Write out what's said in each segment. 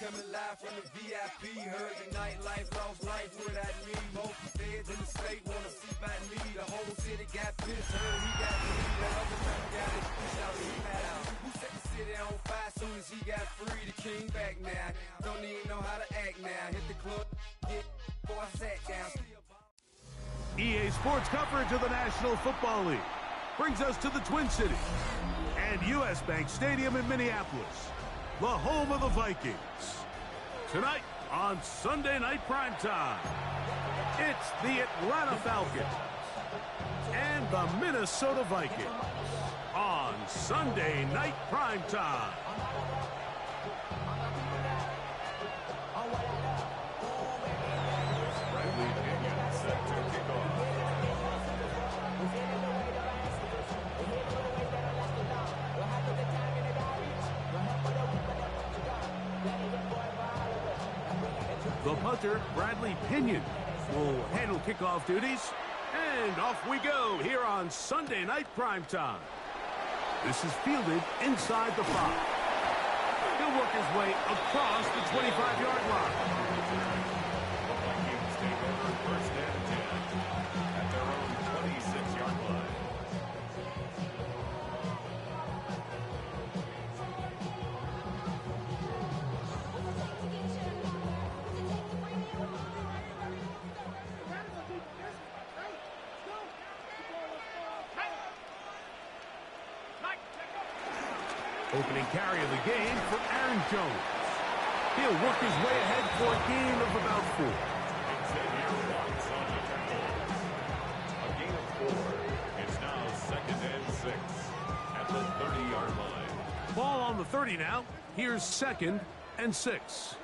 coming live from the VIP. Heard the nightlife, lost life without me. Most feds in the state wanna see by me. The whole city got pissed, heard he got me. The other man got his fish out, he mad out. Who set the city on fire soon as he got free? The king back now, don't even know how to act now. Hit the club, get before I sat down. EA Sports coverage of the National Football League brings us to the Twin Cities and U.S. Bank Stadium in Minneapolis, the home of the Vikings. Tonight on Sunday Night Primetime, it's the Atlanta Falcons and the Minnesota Vikings on Sunday Night Primetime. The punter, Bradley Pinion, will handle kickoff duties. And off we go here on Sunday Night Primetime. This is fielded inside the 5. He'll work his way across the 25-yard line. The Vikings take over first and 10 at their own 26-yard line. Opening carry of the game for Aaron Jones. He'll work his way ahead for a gain of about 4. A gain of 4. It's now 2nd and 6 at the 30-yard line. Ball on the 30 now. Here's 2nd and 6.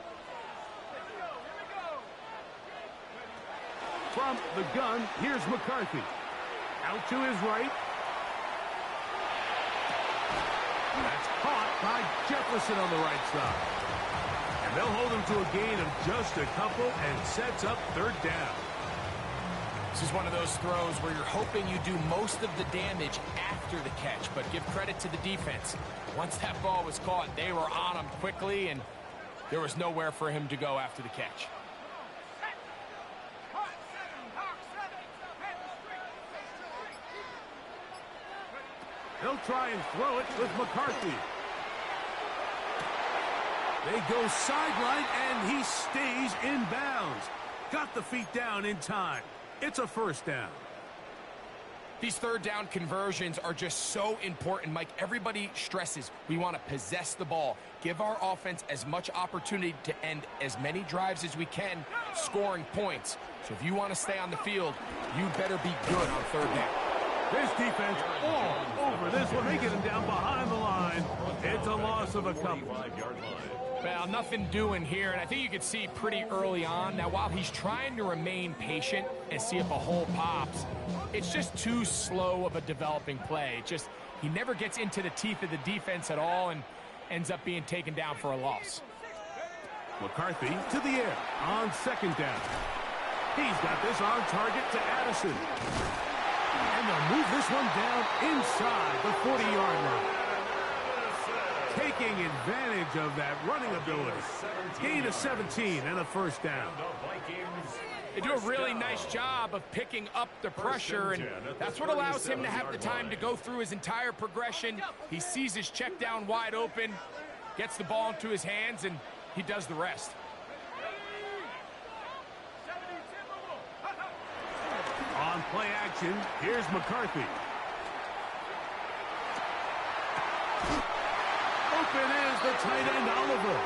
From the gun, here's McCarthy. Out to his right. That's caught by Jefferson on the right side. And they'll hold him to a gain of just a couple and sets up 3rd down. This is one of those throws where you're hoping you do most of the damage after the catch, but give credit to the defense. Once that ball was caught, they were on him quickly, and there was nowhere for him to go after the catch. They'll try and throw it with McCarthy. They go sideline, and he stays in bounds. Got the feet down in time. It's a 1st down. These 3rd down conversions are just so important, Mike. Everybody stresses we want to possess the ball, give our offense as much opportunity to end as many drives as we can, scoring points. So if you want to stay on the field, you better be good on 3rd down. This defense all over this one. They get him down behind the line. It's a loss of a couple. Well, nothing doing here, and I think you could see pretty early on. Now, while he's trying to remain patient and see if a hole pops, it's just too slow of a developing play. He never gets into the teeth of the defense at all and ends up being taken down for a loss. McCarthy to the air on 2nd down. He's got this on target to Addison. And they'll move this one down inside the 40-yard line. Taking advantage of that running ability. Gain of 17 and a 1st down. They do a really nice job of picking up the pressure, and that's what allows him to have the time to go through his entire progression. He sees his check down wide open, gets the ball into his hands, and he does the rest. On play action, here's McCarthy. Open is the tight end, Oliver.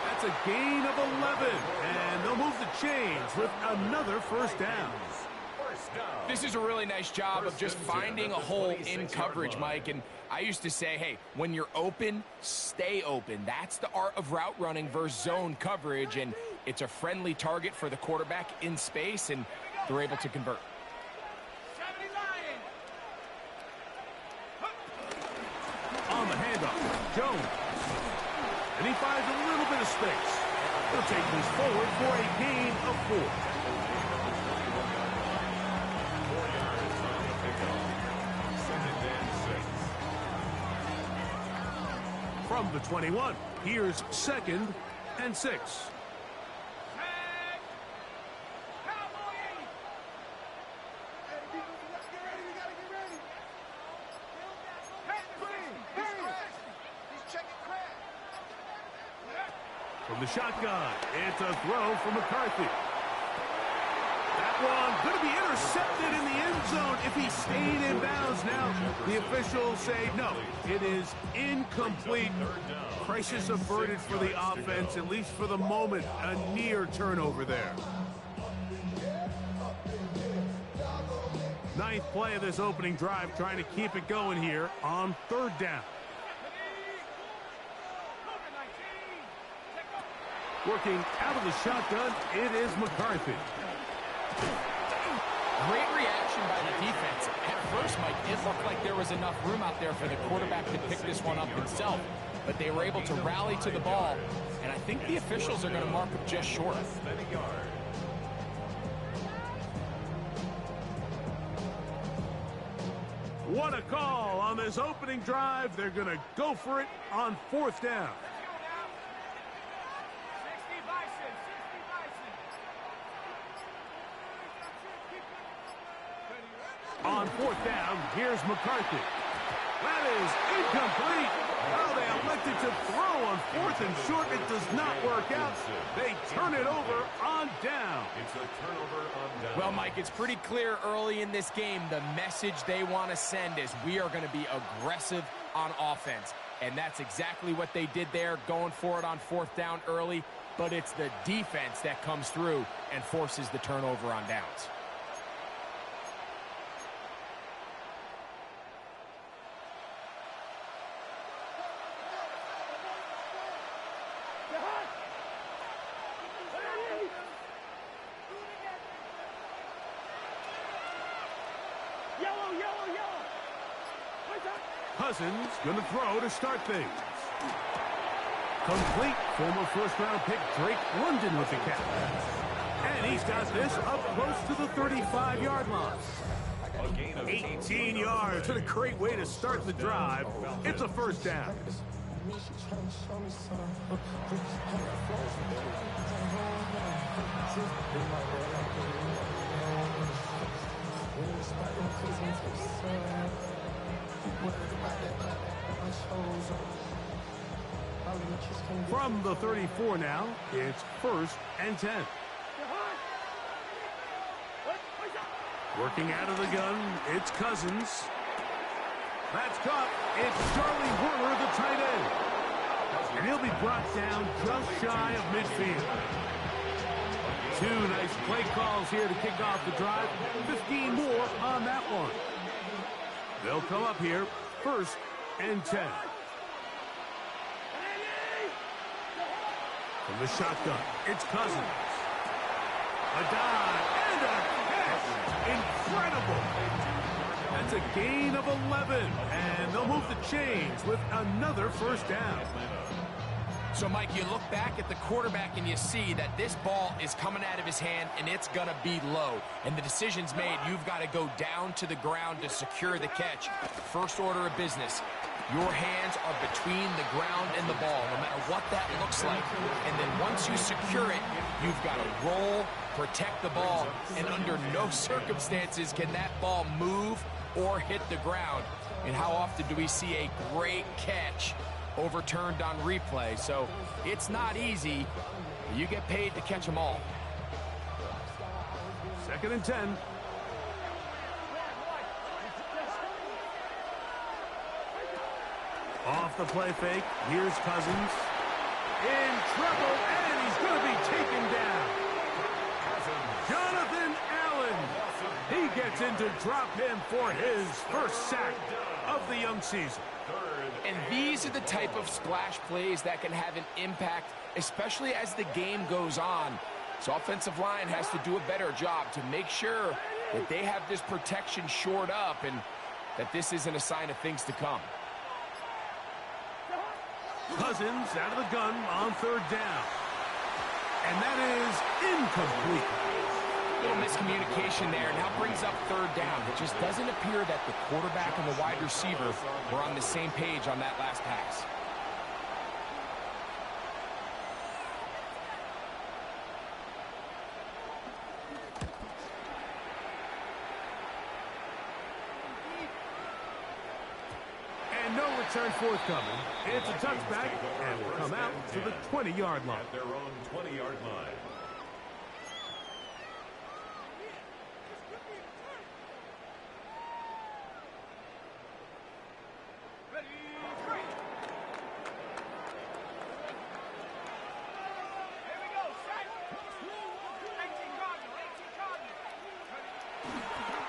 That's a gain of 11, and they'll move the chains with another 1st down. This is a really nice job of just finding a hole in coverage, Mike. And I used to say, hey, when you're open, stay open. That's the art of route running versus zone coverage, and it's a friendly target for the quarterback in space, and they're able to convert. On the handoff, Jones. And he finds a little bit of space. He'll take this forward for a gain of 4. From from the 21. Here's 2nd and 6. From the shotgun, it's a throw from McCarthy. That one going to be intercepted in the end zone if he stayed in bounds. Now the officials say no, it is incomplete. Crisis averted for the offense, at least for the moment. A near turnover there. 9th play of this opening drive, trying to keep it going here on 3rd down. Working out of the shotgun, it is McCarthy. Great reaction by the defense. At first, Mike, it looked like there was enough room out there for the quarterback to pick this one up himself. But they were able to rally to the ball, and I think the officials are going to mark up just short. What a call on this opening drive. They're going to go for it on 4th down. On 4th down, here's McCarthy. That is incomplete. Oh, they elected to throw on 4th and short. It does not work out. They turn it over on down. It's a turnover on down. Well, Mike, it's pretty clear early in this game the message they want to send is we are going to be aggressive on offense. And that's exactly what they did there, going for it on 4th down early. But it's the defense that comes through and forces the turnover on downs. Cousins going to throw to start things. Complete. Former first-round pick Drake London with the catch. And he's got this up close to the 35-yard line. 18 yards. What a great way to start the drive. It's a 1st down. From the 34 now, it's 1st and 10. Working out of the gun, it's Cousins. That's caught. It's Charlie Werner, the tight end. And he'll be brought down just shy of midfield. 2 nice play calls here to kick off the drive. 15 more on that one. They'll come up here, 1st and 10. From the shotgun, it's Cousins. A dive and a catch. Incredible. That's a gain of 11. And they'll move the chains with another 1st down. So, Mike, you look back at the quarterback and you see that this ball is coming out of his hand and it's going to be low. And the decision's made. You've got to go down to the ground to secure the catch. First order of business. Your hands are between the ground and the ball, no matter what that looks like. And then once you secure it, you've got to roll, protect the ball, and under no circumstances can that ball move or hit the ground. And how often do we see a great catch overturned on replay? So it's not easy. You get paid to catch them all. 2nd and 10. Off the play fake. Here's Cousins. In trouble, and he's going to be taken down. Jonathan Allen. He gets in to drop him for his 1st sack of the young season. And these are the type of splash plays that can have an impact, especially as the game goes on. So offensive line has to do a better job to make sure that they have this protection shored up and that this isn't a sign of things to come. Cousins out of the gun on 3rd down. And that is incomplete. A little miscommunication there. Now brings up 3rd down. It just doesn't appear that the quarterback and the wide receiver were on the same page on that last pass. return forthcoming. It's a touchback and will come out to the 20-yard line. At their own 20-yard line.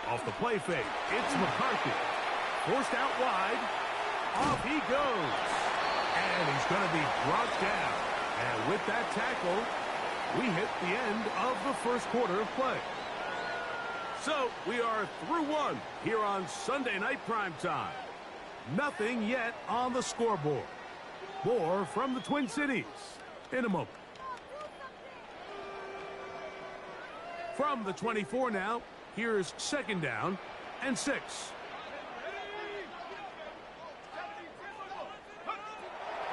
Off the play fake, it's McCarthy. Forced out wide. Off he goes. And he's going to be brought down. And with that tackle, we hit the end of the first quarter of play. So we are through one here on Sunday Night Primetime. Nothing yet on the scoreboard. More from the Twin Cities in a moment. From the 24 now, here's second down and 6.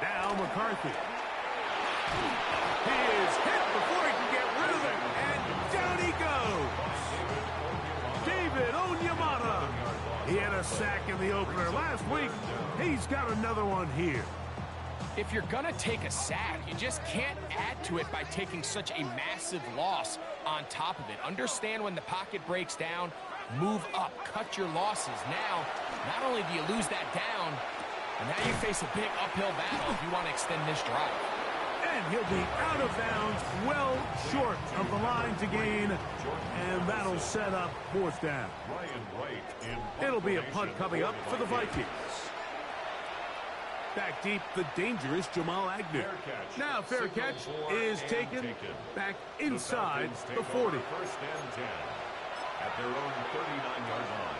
Now McCarthy. He is hit before he can get rid of it, and down he goes. David Onyemata. He had a sack in the opener last week. He's got another one here. If you're going to take a sack, you just can't add to it by taking such a massive loss on top of it. Understand when the pocket breaks down, move up, cut your losses. Now, not only do you lose that down, and now you face a big uphill battle if you want to extend this drive. And he'll be out of bounds, well short of the line to gain, and that'll set up fourth down. It'll be a punt coming up for the Vikings. Back deep, the dangerous Jamal Agnew. Now fair catch is taken back inside the 40. First and 10 at their own 39-yard line.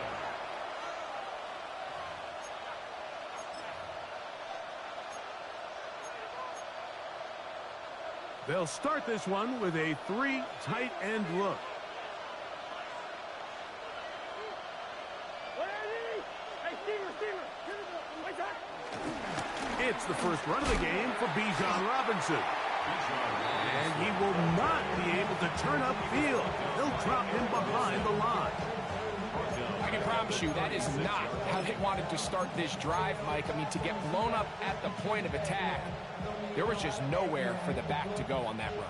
They'll start this one with a 3 tight end look. It's the first run of the game for Bijan Robinson. And he will not be able to turn upfield. They'll drop him behind the line. I can promise you that is not how they wanted to start this drive, Mike. I mean, to get blown up at the point of attack, there was just nowhere for the back to go on that run.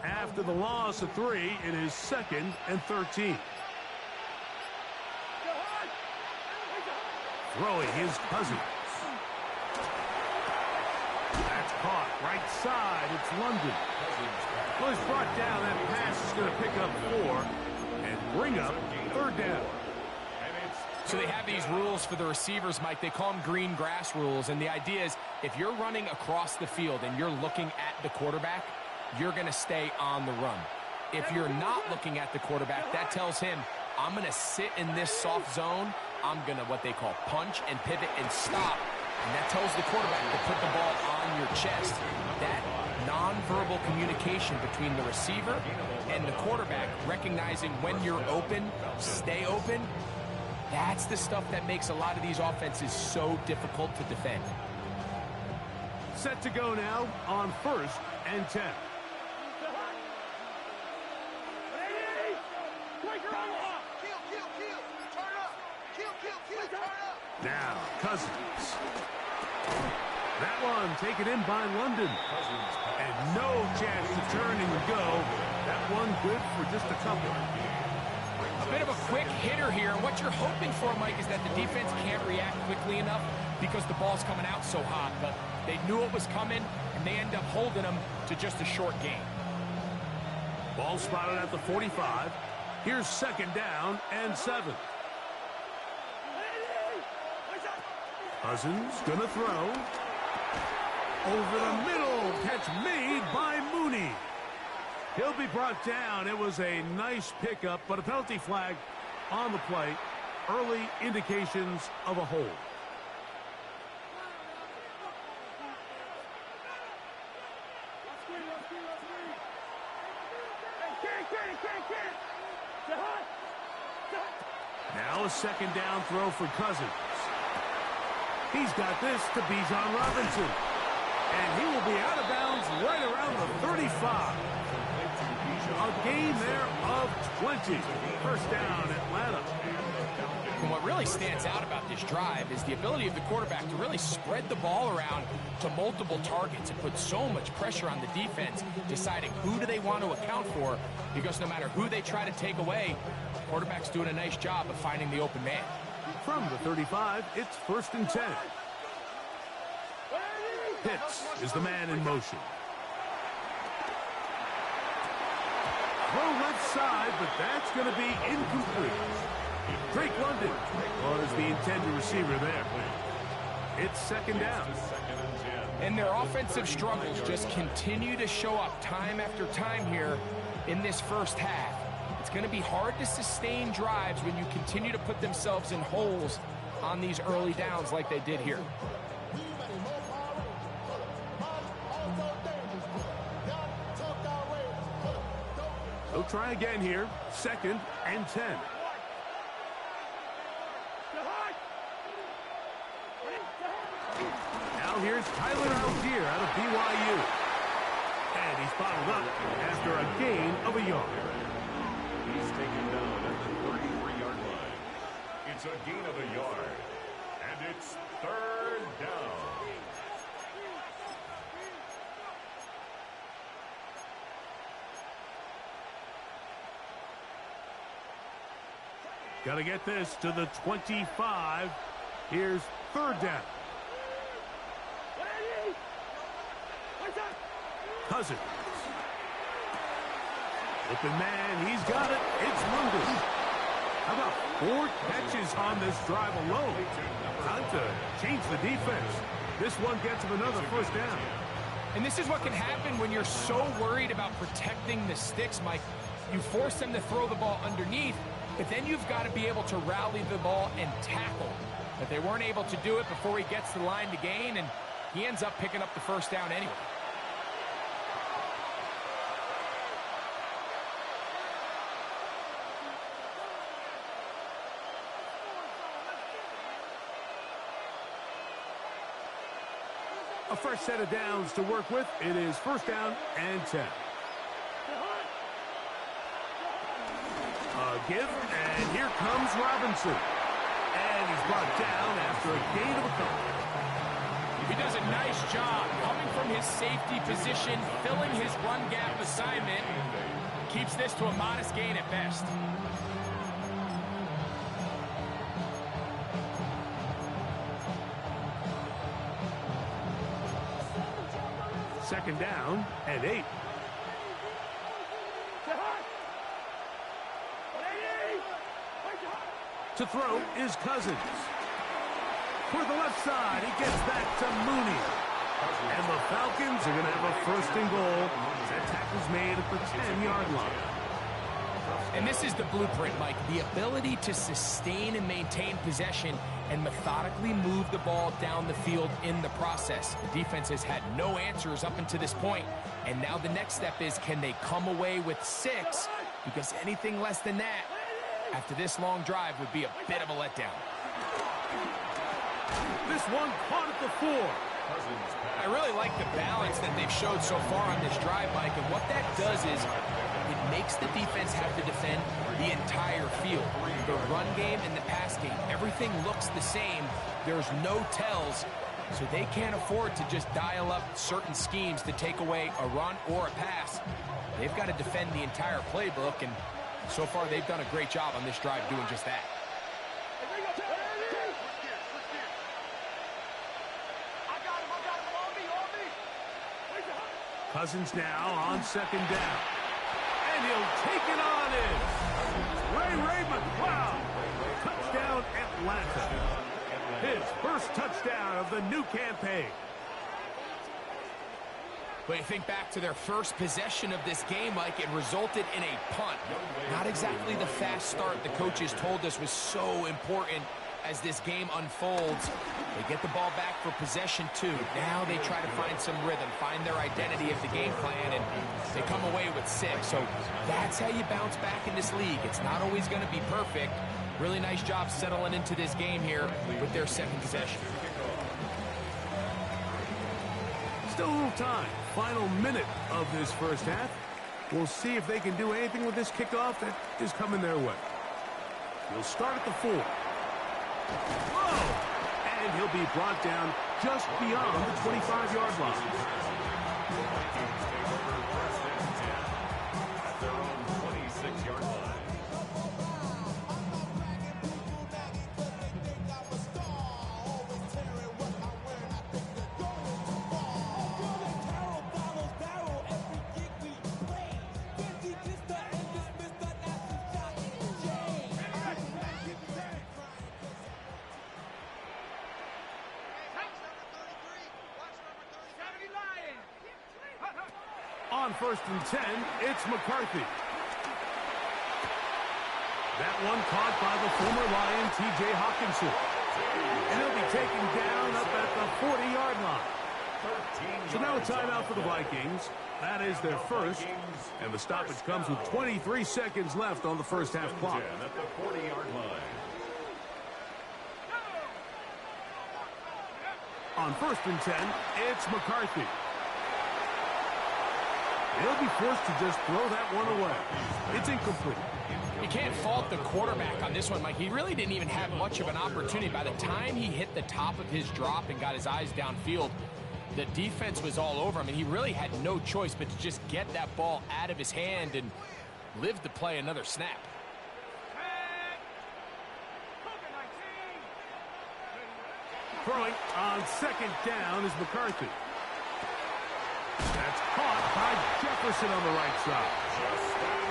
After the loss of 3, it is 2nd and 13. Throwing his Cousins. That's caught right side. It's London. Well, he's brought down. That pass is going to pick up 4 and bring up third down. So they have these rules for the receivers, Mike. They call them green grass rules. And the idea is if you're running across the field and you're looking at the quarterback, you're going to stay on the run. If you're not looking at the quarterback, that tells him, I'm going to sit in this soft zone. I'm going to what they call punch and pivot and stop. And that tells the quarterback to put the ball on your chest. That nonverbal communication between the receiver and the quarterback, recognizing when you're open, stay open, that's the stuff that makes a lot of these offenses so difficult to defend. Set to go now on 1st and 10. Now, Cousins. That one taken in by London. And no chance to turn and go. That one good for just a couple. A bit of a quick hitter here. What you're hoping for, Mike, is that the defense can't react quickly enough because the ball's coming out so hot. But they knew it was coming, and they end up holding them to just a short gain. Ball spotted at the 45. Here's 2nd down and 7. Cousins gonna throw. Over the middle. Catch made by Mooney. He'll be brought down. It was a nice pickup, but a penalty flag on the play. Early indications of a hold. Now a second down throw for Cousins. He's got this to Bijan Robinson. And he will be out of bounds right around the 35. A gain there of 20. First down, Atlanta. And what really stands out about this drive is the ability of the quarterback to really spread the ball around to multiple targets and put so much pressure on the defense, deciding who do they want to account for, because no matter who they try to take away, the quarterback's doing a nice job of finding the open man. From the 35, it's 1st and 10. Pitts is the man in motion. Throw left side, but that's going to be incomplete. Drake London was the intended receiver there. It's second down. And their offensive struggles just continue to show up time after time here in this first half. It's going to be hard to sustain drives when you continue to put themselves in holes on these early downs like they did here. They'll try again here. 2nd and 10. Now here's Tyler Algier out of BYU. And he's bottled up after a gain of a yard. He's taken down at the 33-yard line. It's a gain of a yard. And it's 3rd down. Got to get this to the 25. Here's 3rd down. Cousins. Open man, he's got it. It's London. How about 4 catches on this drive alone? Time to change the defense. This one gets him another 1st down. And this is what can happen when you're so worried about protecting the sticks, Mike. You force them to throw the ball underneath, but then you've got to be able to rally the ball and tackle. But they weren't able to do it before he gets the line to gain, and he ends up picking up the 1st down anyway. A fresh set of downs to work with. It is 1st down and 10. A give, and here comes Robinson. And he's brought down after a gain of a couple. He does a nice job coming from his safety position, filling his run gap assignment. Keeps this to a modest gain at best. Second down and 8. To throw is Cousins. For the left side, he gets that to Mooney. And the Falcons are going to have a 1st and goal. That tackle's made at the 10-yard line. And this is the blueprint, Mike. The ability to sustain and maintain possession and methodically move the ball down the field in the process. The defense has had no answers up until this point. And now the next step is, can they come away with 6? Because anything less than that, after this long drive, would be a bit of a letdown. This one caught at the 4. I really like the balance that they've showed so far on this drive, Mike, and what that does is it makes the defense have to defend the entire field. The run game and the pass game, everything looks the same. There's no tells, so they can't afford to just dial up certain schemes to take away a run or a pass. They've got to defend the entire playbook, and so far they've done a great job on this drive doing just that. Cousins now on 2nd down. And he'll take it on in. Ray McCloud. Touchdown, Atlanta. His 1st touchdown of the new campaign. But you think back to their first possession of this game, Mike, it resulted in a punt. Not exactly the fast start the coaches told us was so important as this game unfolds. They get the ball back for possession, too. Now they try to find some rhythm, find their identity of the game plan, and they come away with 6. So that's how you bounce back in this league. It's not always going to be perfect. Really nice job settling into this game here with their second possession. Still a little time. Final minute of this first half. We'll see if they can do anything with this kickoff that is coming their way. He'll start at the 4. Whoa! And he'll be brought down just beyond the 25-yard line. At their own 26-yard line. On 1st and 10, it's McCarthy. That one caught by the former Lion, T.J. Hawkinson. And he'll be taken down up at the 40-yard line. So now a timeout for the Vikings. That is their first. And the stoppage comes with 23 seconds left on the first half clock. At the 40-yard line. On 1st and 10, it's McCarthy. He'll be forced to just throw that one away. It's incomplete. You can't fault the quarterback on this one, Mike. He really didn't even have much of an opportunity. By the time he hit the top of his drop and got his eyes downfield, the defense was all over him, and he really had no choice but to just get that ball out of his hand and live to play another snap. Throwing on 2nd down is McCarthy. That's caught by Jefferson on the right side.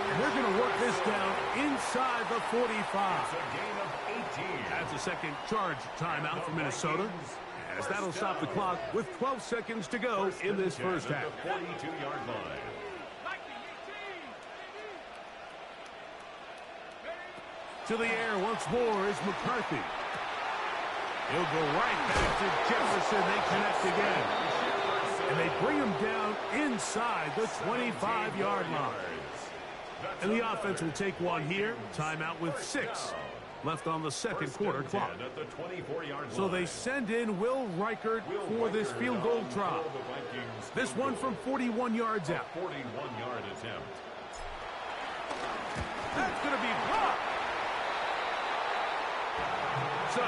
And they're going to work this down inside the 45. It's a gain of 18. That's a second charge timeout for Minnesota, as that'll stop the clock with 12 seconds to go in this first half. The 42-yard line. To the air once more is McCarthy. He'll go right back to Jefferson. They connect again. And they bring him down inside the 25-yard line. And the offense will take one here. Timeout with 6 left on the second quarter clock. So they send in Will Reichert for this field goal try. This one from 41 yards out. 41-yard attempt. That's going to be blocked. So,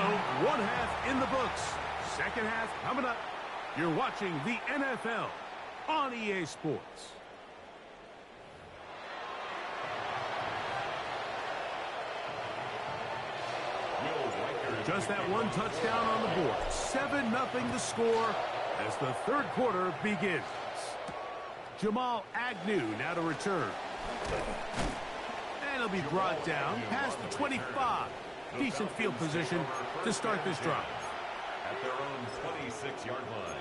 one half in the books. Second half coming up. You're watching the NFL on EA Sports. Just that one touchdown on the board. 7-0 the score as the third quarter begins. Jamal Agnew now to return. And he'll be brought down past the 25. Decent field position to start this drive. At their own 26-yard line.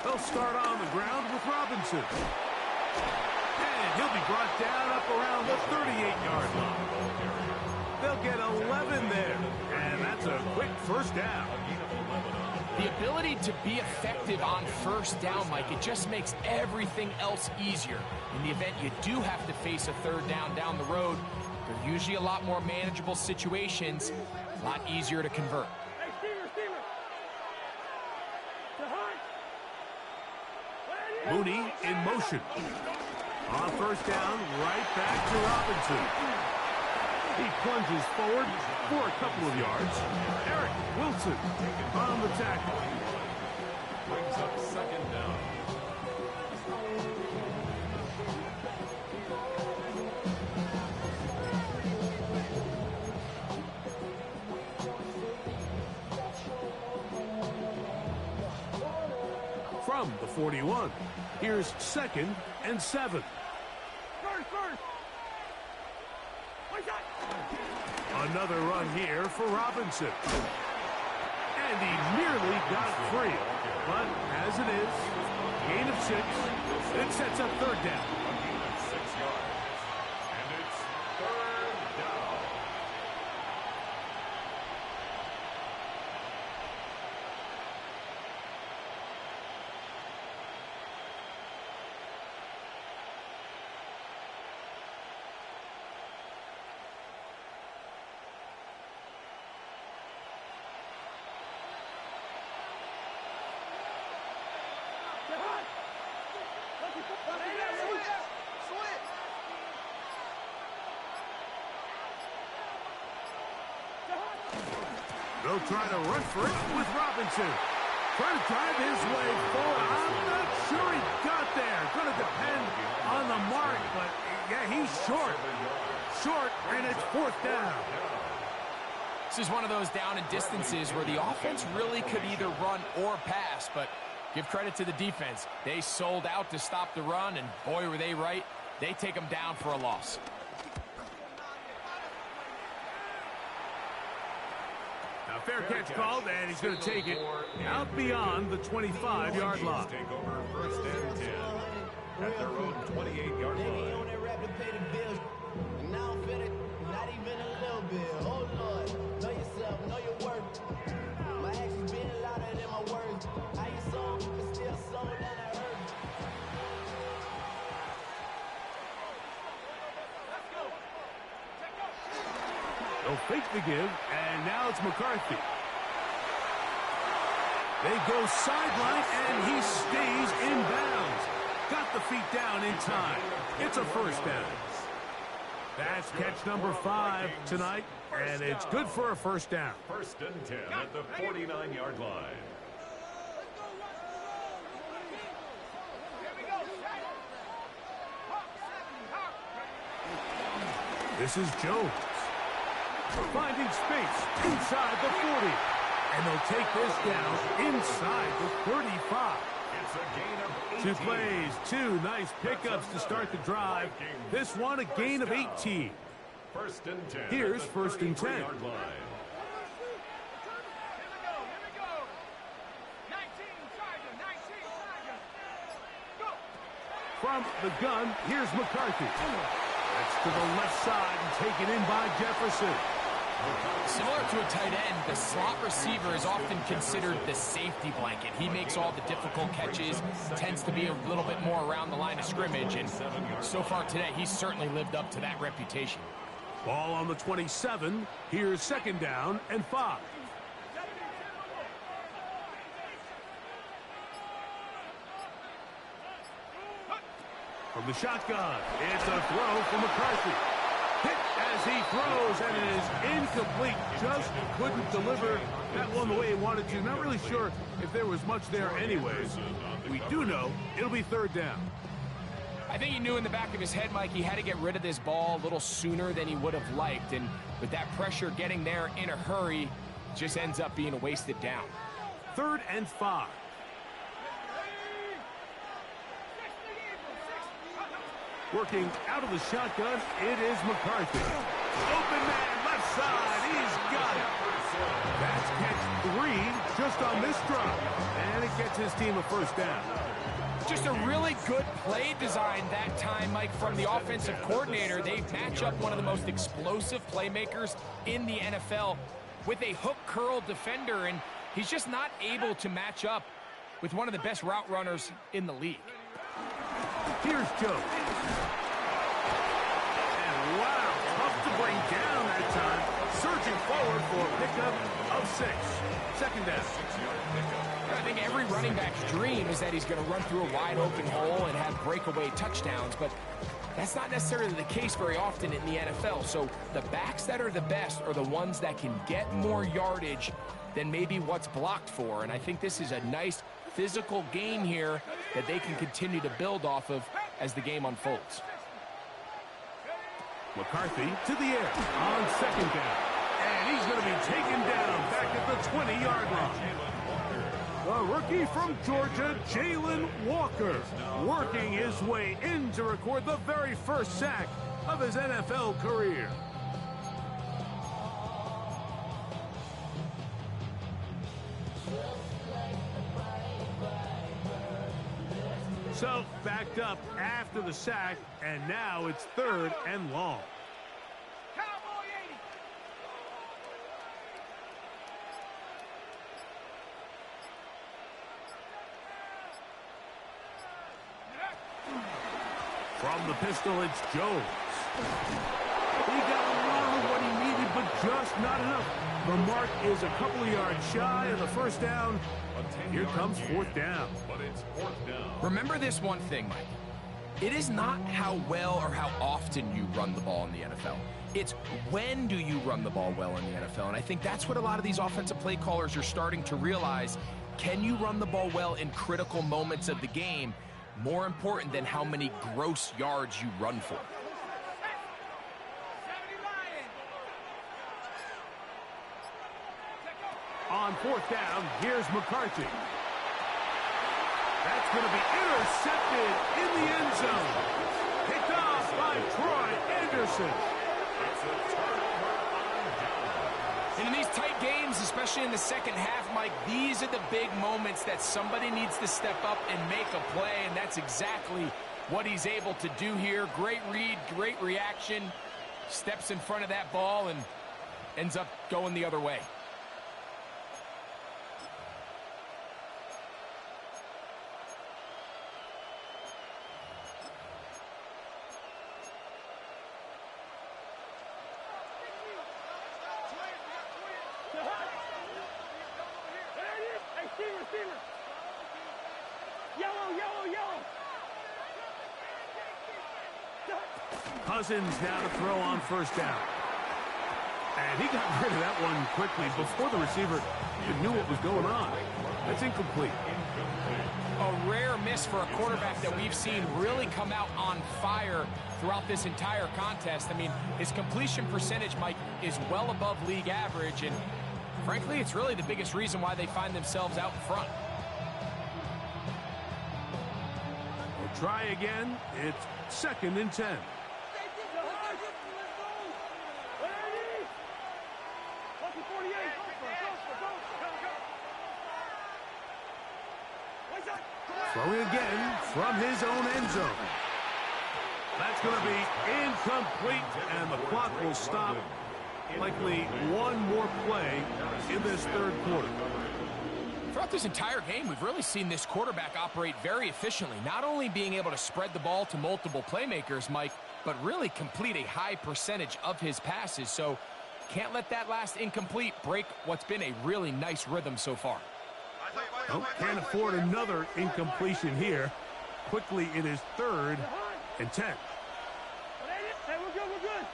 They'll start on the ground with Robinson. And he'll be brought down up around the 38-yard line. They'll get 11 there. And that's a quick first down. The ability to be effective on first down, Mike, it just makes everything else easier. In the event you do have to face a third down the road, they're usually a lot more manageable situations, a lot easier to convert. Mooney in motion. On first down, right back to Robinson. He plunges forward for a couple of yards. Eric Wilson on the tackle. Brings up second down. From the 41, here's 2nd and 7. Another run here for Robinson. And he nearly got free. But as it is, gain of 6. It sets up third down. 6 yards. And it's third down. They'll try to run for it with Robinson. Trying to drive his way forward. I'm not sure he got there. Going to depend on the mark, but yeah, he's short. Short, and it's fourth down. This is one of those down and distances where the offense really could either run or pass, but give credit to the defense. They sold out to stop the run, and boy, were they right. They take them down for a loss. Now, fair catch called, and he's going to take it out beyond the 25-yard line. Take over first and 10 at their own 28-yard line. Not even a little bit. Oh, Lord. Know yourself. Know your worth. My actions being louder than my words. How you sold, but still sold and I heard. They'll fake the give, and now it's McCarthy. They go sideline, and he stays in bounds. Got the feet down in time. It's a first down. That's catch number 5 tonight, and it's good for a first down. First and 10 at the 49-yard line. This is Jones. Finding space inside the 40. And they'll take this down inside the 35. It's a gain of 18. 2 plays, 2 nice pickups to start the drive. This one a gain of 18. First and 10. Here's first and 10. Yard line. From the gun, here's McCarthy. That's to the left side and taken in by Jefferson. Similar to a tight end, the slot receiver is often considered the safety blanket. He makes all the difficult catches, tends to be a little bit more around the line of scrimmage, and so far today, he's certainly lived up to that reputation. Ball on the 27. Here's second down and 5. From the shotgun, it's a throw for McCarthy. Hit as he throws, and it is incomplete. Just couldn't deliver that one the way he wanted to. Not really sure if there was much there anyways. We do know it'll be third down. I think he knew in the back of his head, Mike, he had to get rid of this ball a little sooner than he would have liked. And with that pressure getting there in a hurry, it just ends up being a wasted down. 3rd and 5. Working out of the shotgun, it is McCarthy. Open man, left side, he's got it. That's catch 3 just on this drive. And it gets his team a first down. Just a really good play design that time, Mike, from the offensive coordinator. They match up one of the most explosive playmakers in the NFL with a hook curl defender, and he's just not able to match up with one of the best route runners in the league. Here's Joe. And wow, tough to bring down that time. Surging forward for a pickup of 6. Second down. I think every running back's dream is that he's going to run through a wide open hole and have breakaway touchdowns, but that's not necessarily the case very often in the NFL. So the backs that are the best are the ones that can get more yardage than maybe what's blocked for. And I think this is a nice physical game here that they can continue to build off of as the game unfolds. McCarthy to the air on second down. And he's going to be taken down back at the 20-yard line. The rookie from Georgia, Jalen Walker, working his way in to record the very first sack of his NFL career. So, backed up after the sack, and now it's 3rd and long. From the pistol, it's Jones. He got a lot of what he needed, but just not enough. The mark is a couple of yards shy of the first down. Here comes 4th down. But it's 4th down. Remember this one thing, Mike. It is not how well or how often you run the ball in the NFL. It's when do you run the ball well in the NFL. And I think that's what a lot of these offensive play callers are starting to realize. Can you run the ball well in critical moments of the game? More important than how many gross yards you run for. On 4th down, here's McCarthy. That's going to be intercepted in the end zone. Picked off by Troy Anderson. It's a turnover on down. And in these tight games, especially in the second half, Mike, these are the big moments that somebody needs to step up and make a play, and that's exactly what he's able to do here. Great read, great reaction, steps in front of that ball and ends up going the other way. Cousins now to throw on 1st down. And he got rid of that one quickly before the receiver even knew what was going on. That's incomplete. A rare miss for a quarterback that we've seen really come out on fire throughout this entire contest. I mean, his completion percentage, Mike, is well above league average, and frankly, it's really the biggest reason why they find themselves out in front. We'll try again. It's 2nd and 10. Throwing again from his own end zone. That's going to be incomplete, and the clock will stop. Likely one more play in this 3rd quarter. Throughout this entire game, we've really seen this quarterback operate very efficiently, not only being able to spread the ball to multiple playmakers, Mike, but really complete a high percentage of his passes. So can't let that last incomplete break what's been a really nice rhythm so far. Oh, can't afford another incompletion here. Quickly, it is 3rd and 10. Hey, we're good, we're good.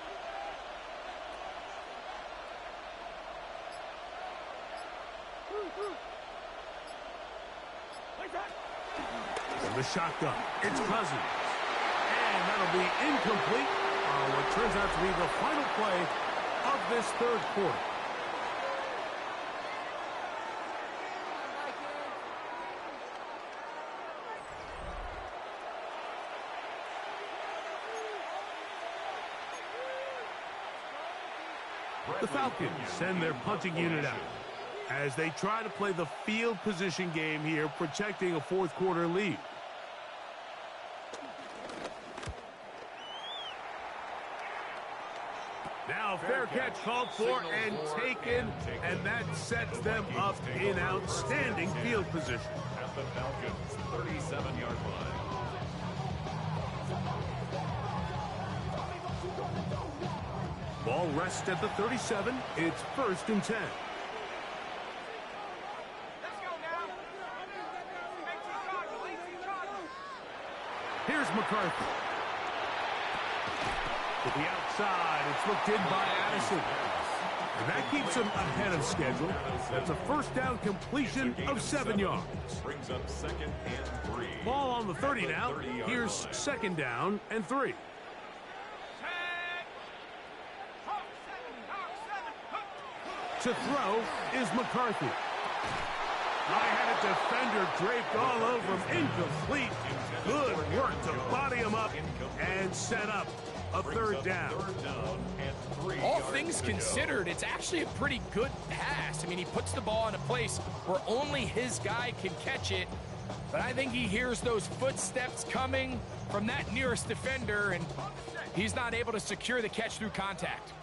From the shotgun, it's Cousins. And that'll be incomplete on what turns out to be the final play of this 3rd quarter. The Falcons send their punting unit out as they try to play the field position game here, protecting a 4th quarter lead. Now fair catch called for and taken, and that sets them up in outstanding field position. At the Falcons' 37-yard line. Ball rests at the 37. It's 1st and 10. Here's McCarthy. To the outside, it's looked in by Addison. And that keeps him ahead of schedule. That's a 1st down completion of 7 yards. Brings up 2nd and 3. Ball on the 30 now. Here's 2nd down and 3. To throw is McCarthy. I had a defender draped all over him. Incomplete. Good work to body him up and set up a 3rd down. All things considered, it's actually a pretty good pass. I mean, he puts the ball in a place where only his guy can catch it. But I think he hears those footsteps coming from that nearest defender, and he's not able to secure the catch through contact.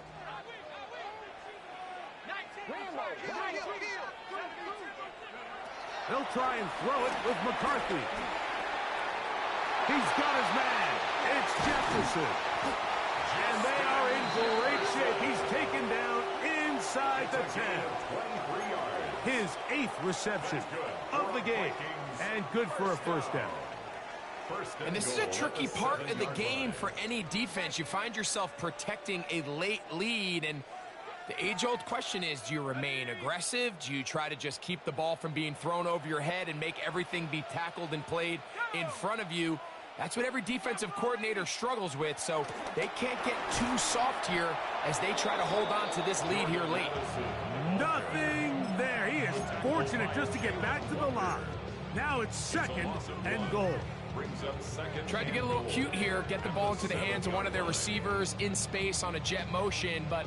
He'll try and throw it with McCarthy. He's got his man. It's Jefferson. And they are in great shape. He's taken down inside the 10. His 8th reception of the game. And good for a first down. And this is a tricky part of the game for any defense. You find yourself protecting a late lead, and the age-old question is, do you remain aggressive? Do you try to just keep the ball from being thrown over your head and make everything be tackled and played in front of you? That's what every defensive coordinator struggles with, so they can't get too soft here as they try to hold on to this lead here late. Nothing there. He is fortunate just to get back to the line. Now it's 2nd and goal. Tried to get a little cute here, get the ball into the hands of one of their receivers in space on a jet motion, but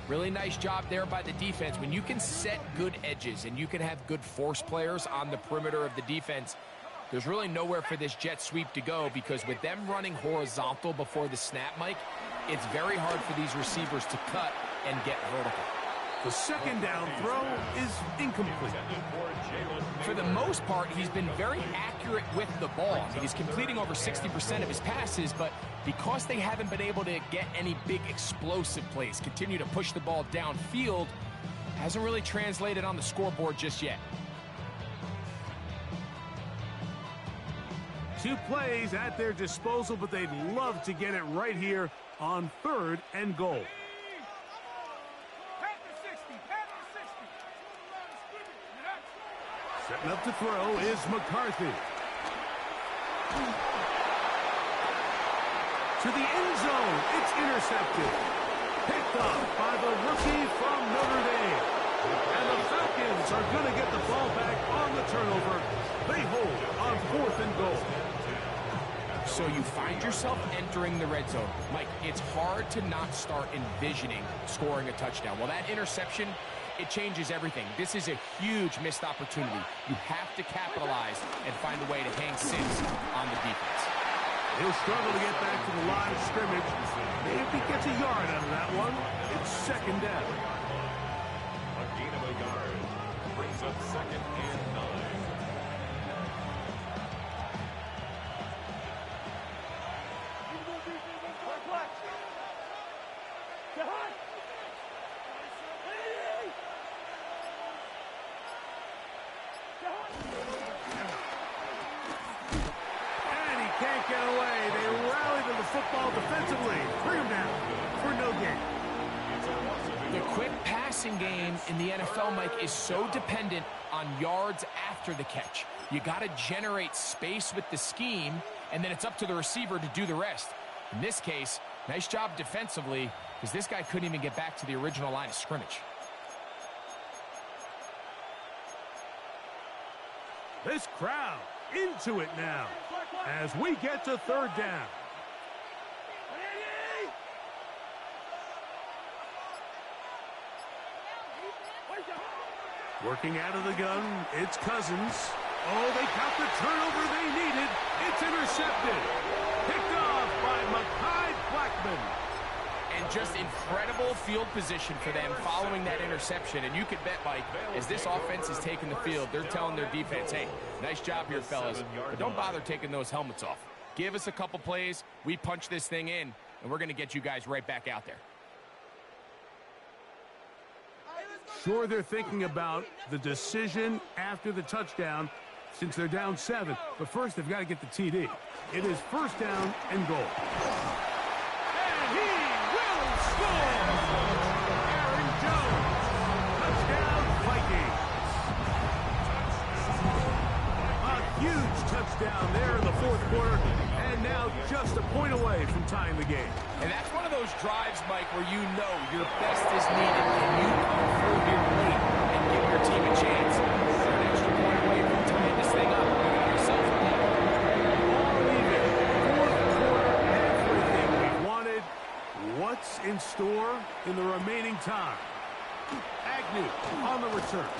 really nice job there by the defense. When you can set good edges and you can have good force players on the perimeter of the defense, there's really nowhere for this jet sweep to go, because with them running horizontal before the snap, Mike, it's very hard for these receivers to cut and get vertical. The 2nd down throw is incomplete. For the most part, he's been very accurate with the ball. I mean, he's completing over 60% of his passes, but because they haven't been able to get any big explosive plays, continue to push the ball downfield, hasn't really translated on the scoreboard just yet. 2 plays at their disposal, but they'd love to get it right here on 3rd and goal. Setting up to throw is McCarthy. To the end zone. It's intercepted. Picked up by the rookie from Notre Dame. And the Falcons are going to get the ball back on the turnover. They hold on 4th and goal. So you find yourself entering the red zone. Mike, it's hard to not start envisioning scoring a touchdown. Well, that interception, it changes everything. This is a huge missed opportunity. You have to capitalize and find a way to hang 6 on the defense. He'll struggle to get back to the line of scrimmage. Maybe if he gets a yard out of that one, it's 2nd down. A gain of a yard brings up 2nd and 9. Can't get away. They rally to the football defensively. Bring him down for no gain. The quick passing game in the NFL, Mike, is so dependent on yards after the catch. You got to generate space with the scheme, and then it's up to the receiver to do the rest. In this case, nice job defensively, because this guy couldn't even get back to the original line of scrimmage. This crowd into it now as we get to 3rd down. Working out of the gun, it's Cousins. Oh, they got the turnover they needed. It's intercepted. Picked off by Mekhi Blackman. And just incredible field position for them following that interception. And you could bet, Mike, as this offense is taking the field, they're telling their defense, hey, nice job here, fellas, but don't bother taking those helmets off. Give us a couple plays, we punch this thing in, and we're going to get you guys right back out there. Sure, they're thinking about the decision after the touchdown since they're down 7. But first, they've got to get the TD. It is 1st down and goal. And he will score! Aaron Jones. Touchdown, Vikings. A huge touchdown there in the 4th quarter. And now just a point away from tying the game. And that's one of those drives, Mike, where you know your best is needed and you come through here late and give your team a chance. You're an extra point away from tying this thing up. You got yourself a lead. All even. 4th quarter, everything we wanted. What's in store in the remaining time? Agnew on the return.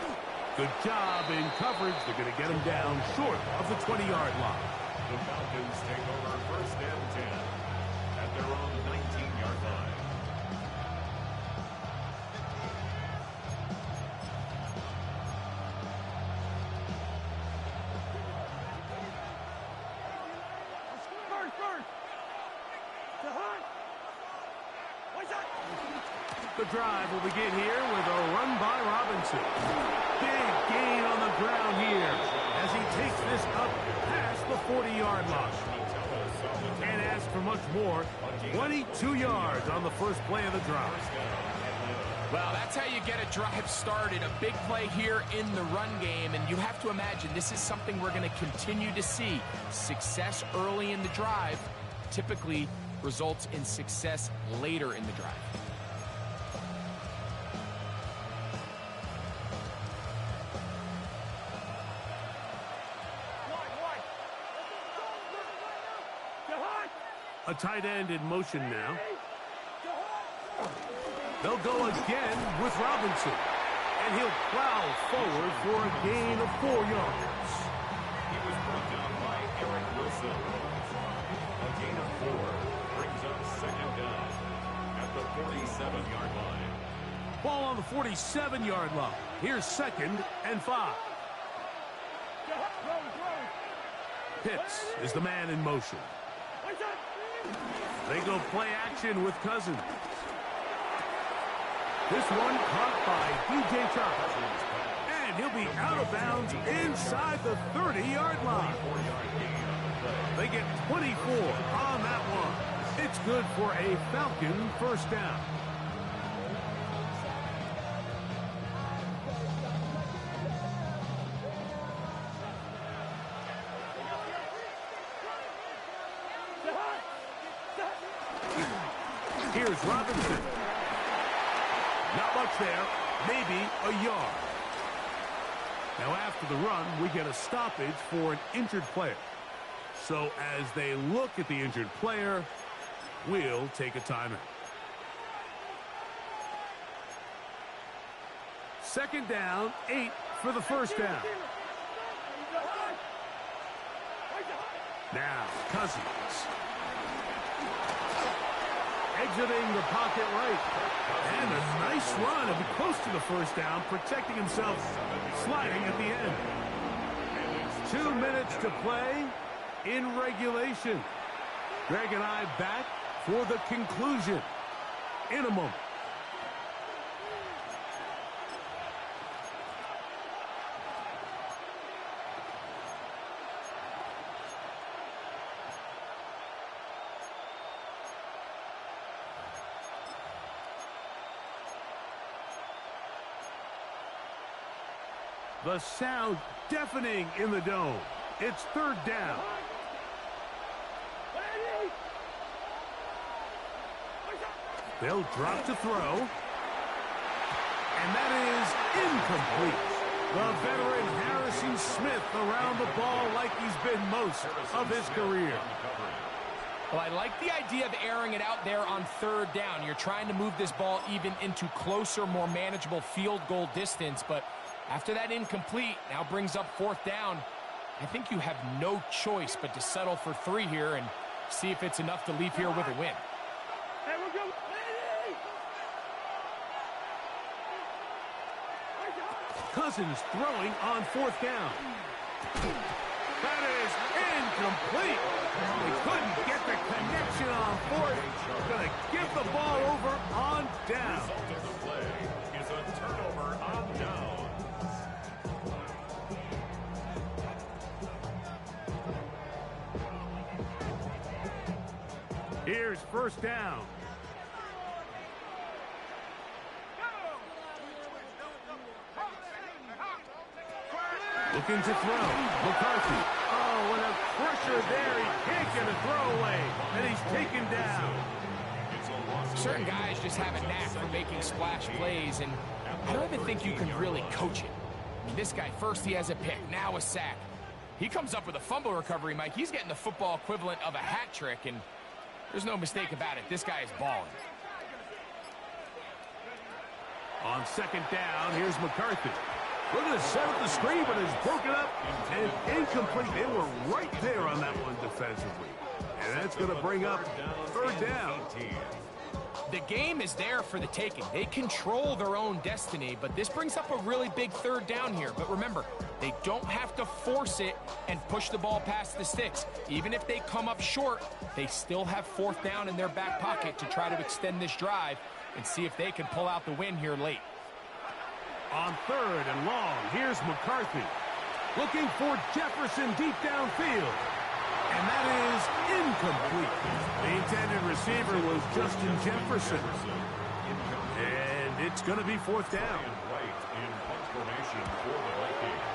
Good job in coverage. They're going to get him down short of the 20-yard line. The Falcons take over first and 10 at their own 19-yard line. The drive will begin here with a run by Robinson. Big gain on the ground here as he takes this up past the 40-yard line. Can't ask for much more. 22 yards on the first play of the drive. Well, that's how you get a drive started. A big play here in the run game, and you have to imagine this is something we're going to continue to see. Success early in the drive typically results in success later in the drive. A tight end in motion now. They'll go again with Robinson. And he'll plow forward for a gain of 4 yards. He was brought down by Eric Wilson. A gain of 4 brings up second down at the 47-yard line. Ball on the 47-yard line. Here's 2nd and 5. Pitts is the man in motion. They go play action with Cousins. This one caught by DJ Chark. And he'll be out of bounds inside the 30-yard line. They get 24 on that one. It's good for a Falcon first down. Here's Robinson. Not much there, maybe a yard. Now after the run, we get a stoppage for an injured player. So as they look at the injured player, we'll take a timeout. 2nd down, 8 for the first down. Now, Cousins. Exiting the pocket right. And a nice run. He'll be close to the first down, protecting himself, sliding at the end. 2 minutes to play in regulation. Greg and I back for the conclusion in a moment. The sound deafening in the dome. It's 3rd down. They'll drop to throw. And that is incomplete. The veteran Harrison Smith around the ball like he's been most of his career. Well, I like the idea of airing it out there on 3rd down. You're trying to move this ball even into closer, more manageable field goal distance, but after that incomplete, now brings up 4th down. I think you have no choice but to settle for 3 here and see if it's enough to leave here with a win. Cousins throwing on 4th down. That is incomplete. They couldn't get the connection on 4th. Going to give the ball over on down. The result of the play is a turnover on down. Here's 1st down. Looking to throw. McCarthy. Oh, and a pressure there. He can't get a throwaway. And he's taken down. Certain guys just have a knack for making splash plays, and I don't even think you can really coach it. I mean, this guy, first he has a pick, now a sack. He comes up with a fumble recovery, Mike. He's getting the football equivalent of a hat trick, and there's no mistake about it. This guy is balling. On 2nd down, here's McCarthy. Looking to set up the screen, but it's broken up and incomplete. They were right there on that one defensively. And that's going to bring up third down. The game is there for the taking. They control their own destiny, but this brings up a really big third down here. But remember, they don't have to force it and push the ball past the sticks. Even if they come up short, they still have fourth down in their back pocket to try to extend this drive and see if they can pull out the win here late. On third and long, here's McCarthy. Looking for Jefferson deep downfield. And that is incomplete. The intended receiver was Justin Jefferson. And it's going to be fourth down. Right in punt formation for the Vikings.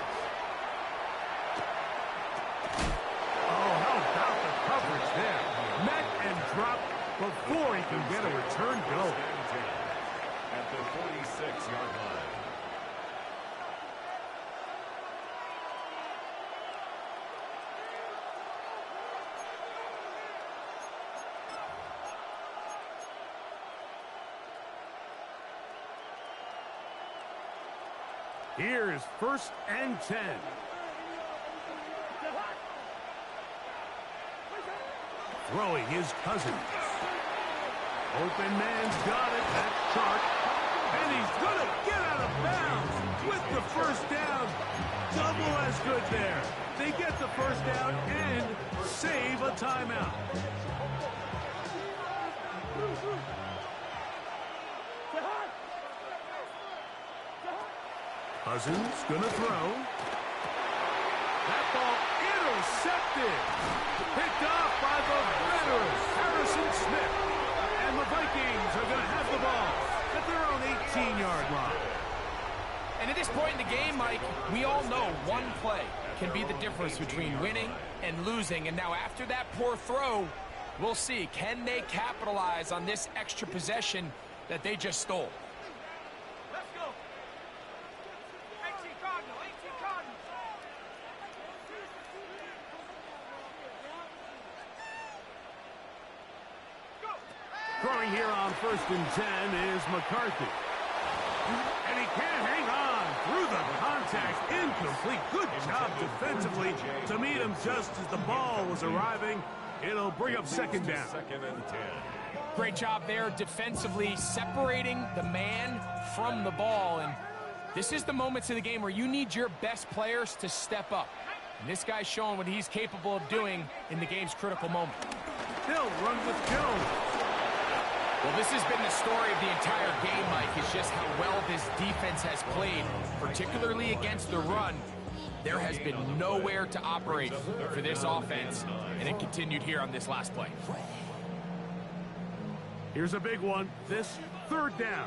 Oh, how about the coverage there? Met and dropped before he can get a return go. At the 46-yard line. Here's first and 10. Throwing his Cousins. Open man's got it. That's Sharp. And he's going to get out of bounds with the first down. Double as good there. They get the first down and save a timeout. Cousins gonna throw. That ball intercepted. Picked off by the veteran Harrison Smith. And the Vikings are gonna have the ball at their own 18-yard line. And at this point in the game, Mike, we all know one play can be the difference between winning and losing. And now after that poor throw, we'll see, can they capitalize on this extra possession that they just stole? Throwing here on first and 10 is McCarthy. And he can't hang on through the contact. Incomplete. Good job defensively to meet him just as the ball was arriving. It'll bring up second down. Second and 10. Great job there defensively, separating the man from the ball. And this is the moments of the game where you need your best players to step up. And this guy's showing what he's capable of doing in the game's critical moment. They'll run with Jones. Well, this has been the story of the entire game, Mike, is just how well this defense has played, particularly against the run. There has been nowhere to operate for this offense, and it continued here on this last play. Here's a big one. This third down.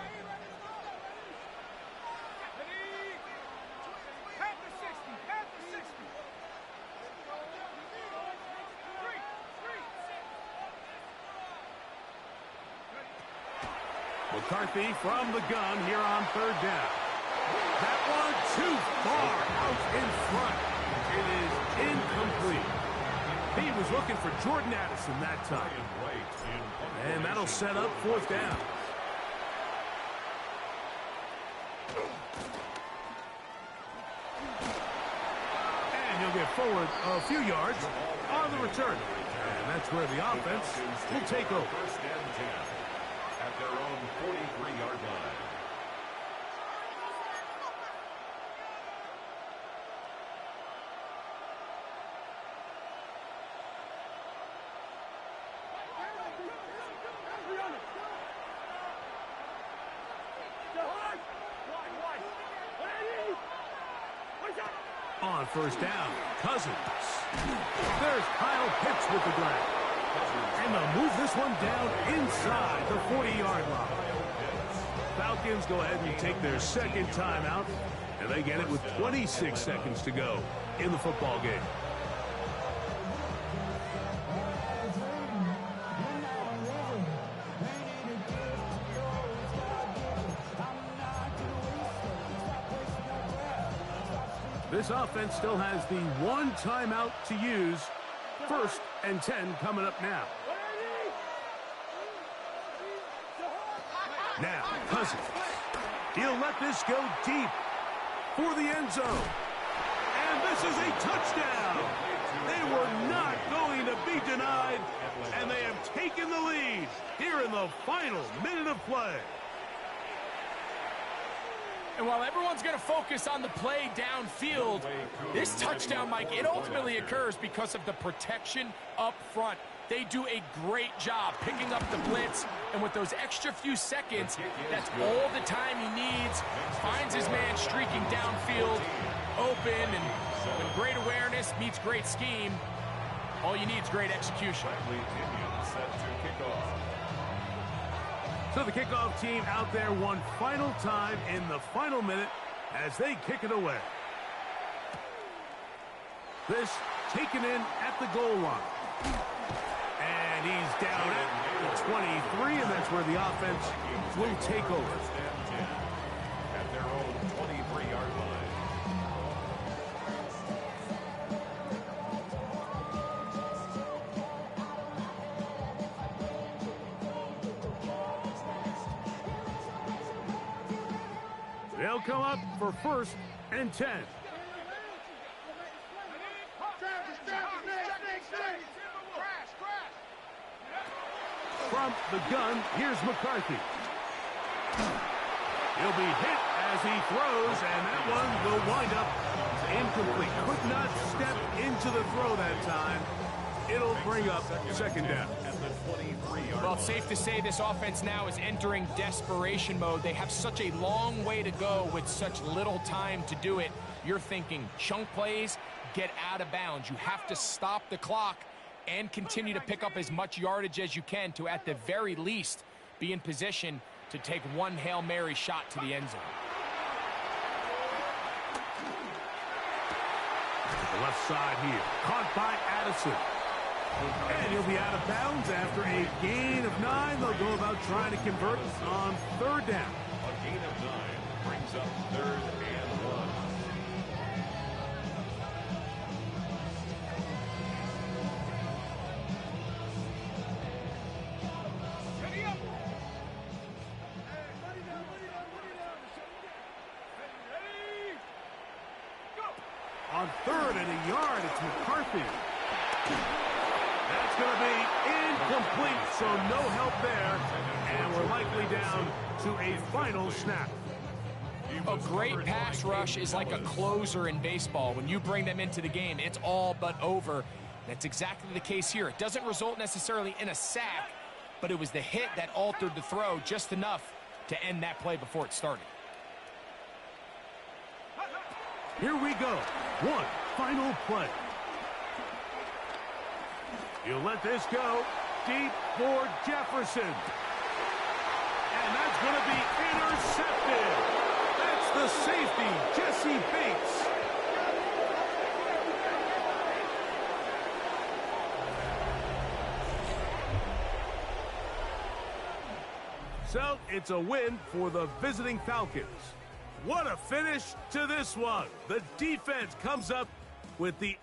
McCarthy from the gun here on third down. That one too far out in front. It is incomplete. He was looking for Jordan Addison that time. And that'll set up fourth down. And he'll get forward a few yards on the return. And that's where the offense will take over. First and 10 at their own 43-yard line. On first down, Cousins. There's Kyle Pitts with the grab. And they'll move this one down inside the 40-yard line. Falcons go ahead and take their second timeout, and they get it with 26 seconds to go in the football game. This offense still has the one timeout to use. First and 10 coming up now. Now, Cousins. He'll let this go deep. for the end zone. And this is a touchdown. They were not going to be denied, and they have taken the lead here in the final minute of play. And while everyone's going to focus on the play downfield, this touchdown, Mike, it ultimately occurs because of the protection up front. They do a great job picking up the blitz, and with those extra few seconds, that's all the time he needs. Finds his man streaking downfield, open, and when great awareness meets great scheme, all you need is great execution. So the kickoff team out there one final time in the final minute as they kick it away. This taken in at the goal line. And he's down at the 23, and that's where the offense will take over. At their own 23-yard line. They'll come up for 1st and 10. From the gun, here's McCarthy. He'll be hit as he throws, and that one will wind up incomplete. Could not step into the throw that time. It'll bring up 2nd down. Well, it's safe to say this offense now is entering desperation mode. They have such a long way to go with such little time to do it. You're thinking chunk plays, get out of bounds. You have to stop the clock and continue to pick up as much yardage as you can to, at the very least, be in position to take one Hail Mary shot to the end zone. The left side here, caught by Addison. And he'll be out of bounds after a gain of 9. They'll go about trying to convert on 3rd down. A gain of 9 brings up 3rd and 1. On 3rd and a yard, it's McCarthy. That's going to be incomplete, so no help there. And we're likely down to a final snap. A great pass rush is like a closer in baseball. When you bring them into the game, it's all but over. That's exactly the case here. It doesn't result necessarily in a sack, but it was the hit that altered the throw just enough to end that play before it started. Here we go. One final play. You let this go deep for Jefferson. And that's going to be intercepted. That's the safety, Jesse Bates. So it's a win for the visiting Falcons. What a finish to this one. The defense comes up with the